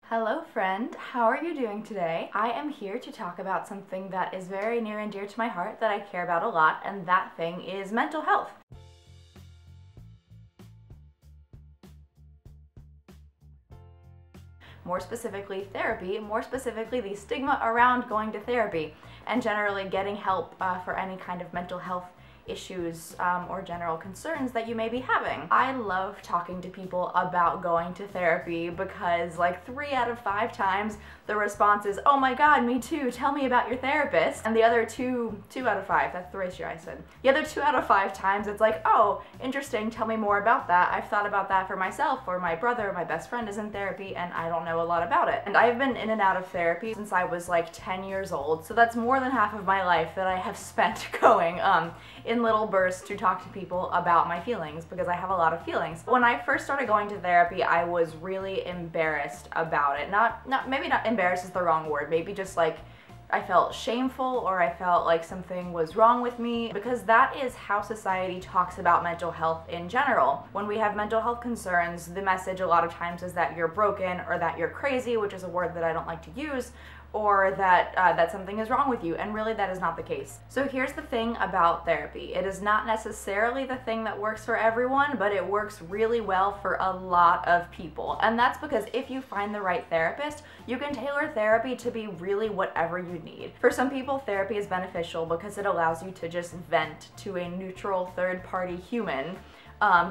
Hello friend, how are you doing today? I am here to talk about something that is very near and dear to my heart that I care about a lot, and that thing is mental health. More specifically therapy, more specifically the stigma around going to therapy and generally getting help for any kind of mental health issues or general concerns that you may be having. I love talking to people about going to therapy because like 3 out of 5 times the response is, oh my god, me too, tell me about your therapist. And the other two out of 5, that's the ratio I said. The other 2 out of 5 times it's like, oh, interesting, tell me more about that. I've thought about that for myself, or my brother, my best friend is in therapy and I don't know a lot about it. And I've been in and out of therapy since I was like 10 years old, so that's more than half of my life that I have spent going in little bursts to talk to people about my feelings, because I have a lot of feelings. When I first started going to therapy, I was really embarrassed about it. Maybe not embarrassed is the wrong word, maybe just like I felt shameful, or I felt like something was wrong with me, because that is how society talks about mental health in general. When we have mental health concerns, the message a lot of times is that you're broken, or that you're crazy, which is a word that I don't like to use, or that something is wrong with you, and really that is not the case. So here's the thing about therapy. It is not necessarily the thing that works for everyone, but it works really well for a lot of people. And that's because if you find the right therapist, you can tailor therapy to be really whatever you need. For some people, therapy is beneficial because it allows you to just vent to a neutral third-party human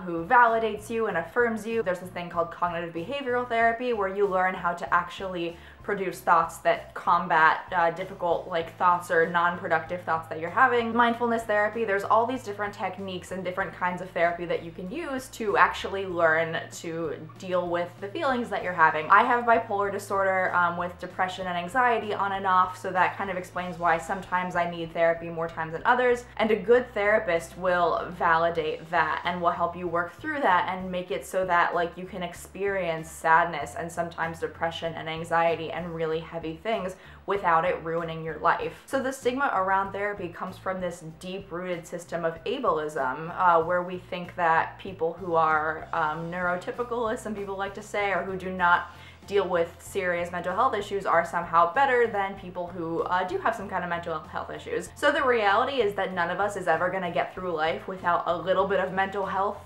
who validates you and affirms you. There's this thing called cognitive behavioral therapy where you learn how to actually produce thoughts that combat difficult thoughts or non-productive thoughts that you're having. Mindfulness therapy, there's all these different techniques and different kinds of therapy that you can use to actually learn to deal with the feelings that you're having. I have bipolar disorder with depression and anxiety on and off, so that kind of explains why sometimes I need therapy more times than others, and a good therapist will validate that and will help you work through that and make it so that you can experience sadness and sometimes depression and anxiety and really heavy things without it ruining your life. So the stigma around therapy comes from this deep-rooted system of ableism, where we think that people who are neurotypical, as some people like to say, or who do not deal with serious mental health issues are somehow better than people who do have some kind of mental health issues. So the reality is that none of us is ever gonna get through life without a little bit of mental health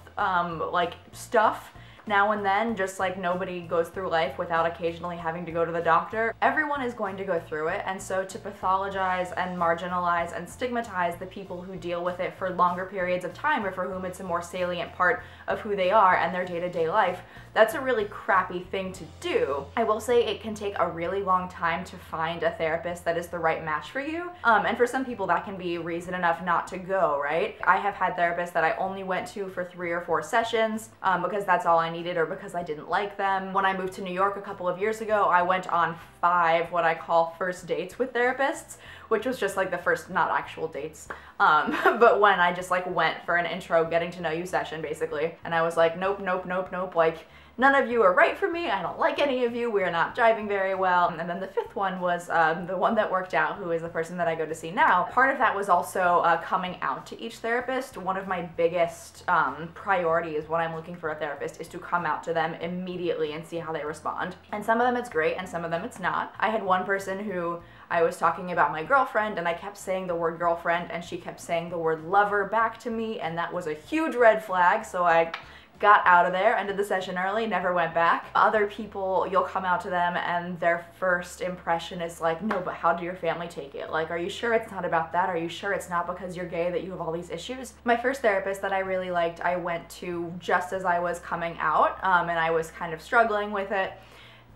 stuff now and then, just like nobody goes through life without occasionally having to go to the doctor. Everyone is going to go through it, and so to pathologize and marginalize and stigmatize the people who deal with it for longer periods of time, or for whom it's a more salient part of who they are and their day-to-day life, that's a really crappy thing to do. I will say it can take a really long time to find a therapist that is the right match for you, and for some people that can be reason enough not to go, right? I have had therapists that I only went to for 3 or 4 sessions because that's all I needed, or because I didn't like them. When I moved to New York a couple of years ago, I went on 5 what I call first dates with therapists, which was just the first, not actual dates, but when I just went for an intro getting to know you session basically, and I was like, nope, nope, nope, nope, none of you are right for me, I don't like any of you, we're not jiving very well. And then the 5th one was the one that worked out, who is the person that I go to see now. Part of that was also coming out to each therapist. One of my biggest priorities when I'm looking for a therapist is to come out to them immediately and see how they respond. And some of them it's great, and some of them it's not. I had one person who I was talking about my girlfriend, and I kept saying the word girlfriend, and she kept saying the word lover back to me, and that was a huge red flag, so I got out of there, ended the session early, never went back. Other people, you'll come out to them and their first impression is like, no, but how do your family take it? Are you sure it's not about that? Are you sure it's not because you're gay that you have all these issues? My first therapist that I really liked, I went to just as I was coming out, and I was kind of struggling with it.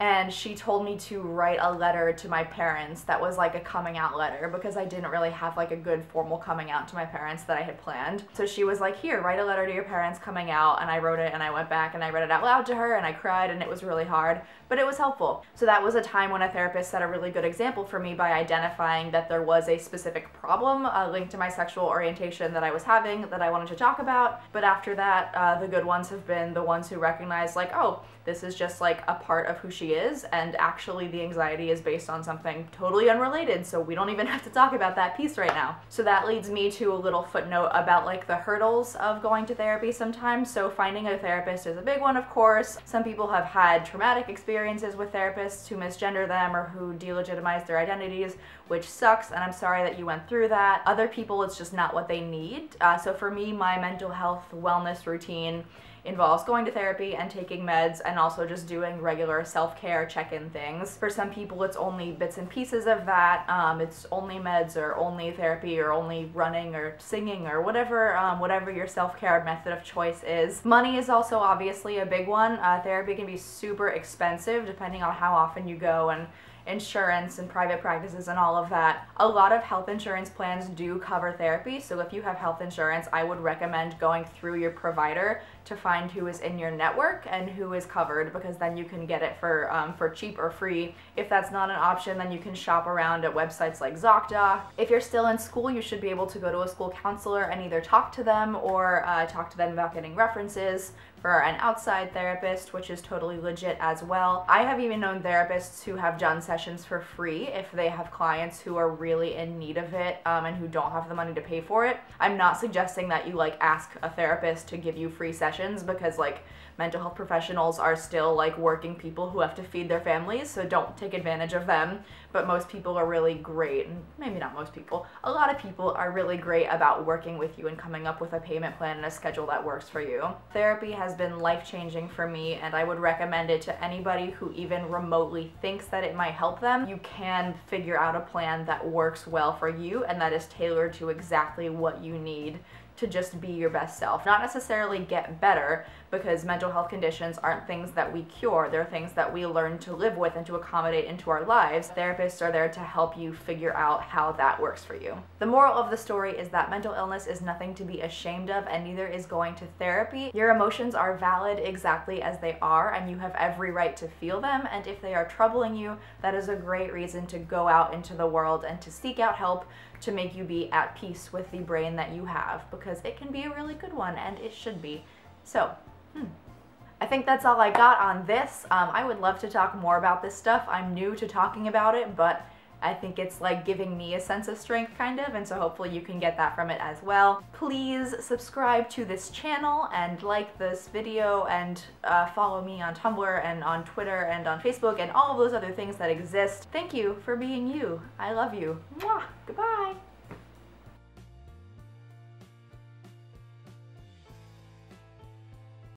And she told me to write a letter to my parents that was a coming out letter, because I didn't really have a good formal coming out to my parents that I had planned. So she was like, here, write a letter to your parents coming out, and I wrote it, and I went back and I read it out loud to her, and I cried, and it was really hard, but it was helpful. So that was a time when a therapist set a really good example for me by identifying that there was a specific problem linked to my sexual orientation that I was having that I wanted to talk about. But after that, the good ones have been the ones who recognize oh, this is just a part of who she anxiety is, and actually the anxiety is based on something totally unrelated, so we don't even have to talk about that piece right now. So that leads me to a little footnote about like the hurdles of going to therapy sometimes. So finding a therapist is a big one, of course. Some people have had traumatic experiences with therapists who misgender them or who delegitimize their identities, which sucks, and I'm sorry that you went through that. Other people, it's just not what they need. So for me, my mental health wellness routine involves going to therapy and taking meds, and also just doing regular self-care check-in things. For some people, it's only bits and pieces of that. It's only meds or only therapy or only running or singing or whatever your self-care method of choice is. Money is also obviously a big one. Therapy can be super expensive depending on how often you go, and insurance and private practices and all of that. A lot of health insurance plans do cover therapy, so if you have health insurance, I would recommend going through your provider to find who is in your network and who is covered, because then you can get it for cheap or free. If that's not an option, then you can shop around at websites like ZocDoc. If you're still in school, you should be able to go to a school counselor and either talk to them or talk to them about getting references for an outside therapist, which is totally legit as well. I have even known therapists who have done sessions for free if they have clients who are really in need of it and who don't have the money to pay for it. I'm not suggesting that you like ask a therapist to give you free sessions, because like mental health professionals are still like working people who have to feed their families, so don't take advantage of them. But most people are really great, and maybe not most people, a lot of people are really great about working with you and coming up with a payment plan and a schedule that works for you. Therapy has been life-changing for me, and I would recommend it to anybody who even remotely thinks that it might help them. You can figure out a plan that works well for you and that is tailored to exactly what you need to just be your best self. Not necessarily get better, because mental health conditions aren't things that we cure, they're things that we learn to live with and to accommodate into our lives. Therapists are there to help you figure out how that works for you. The moral of the story is that mental illness is nothing to be ashamed of, and neither is going to therapy. Your emotions are valid exactly as they are, and you have every right to feel them, and if they are troubling you, that is a great reason to go out into the world and to seek out help to make you be at peace with the brain that you have, because it can be a really good one, and it should be. So, I think that's all I got on this. I would love to talk more about this stuff. I'm new to talking about it, but I think it's like giving me a sense of strength kind of, and so hopefully you can get that from it as well. Please subscribe to this channel and like this video, and follow me on Tumblr and on Twitter and on Facebook and all of those other things that exist. Thank you for being you. I love you. Mwah! Goodbye!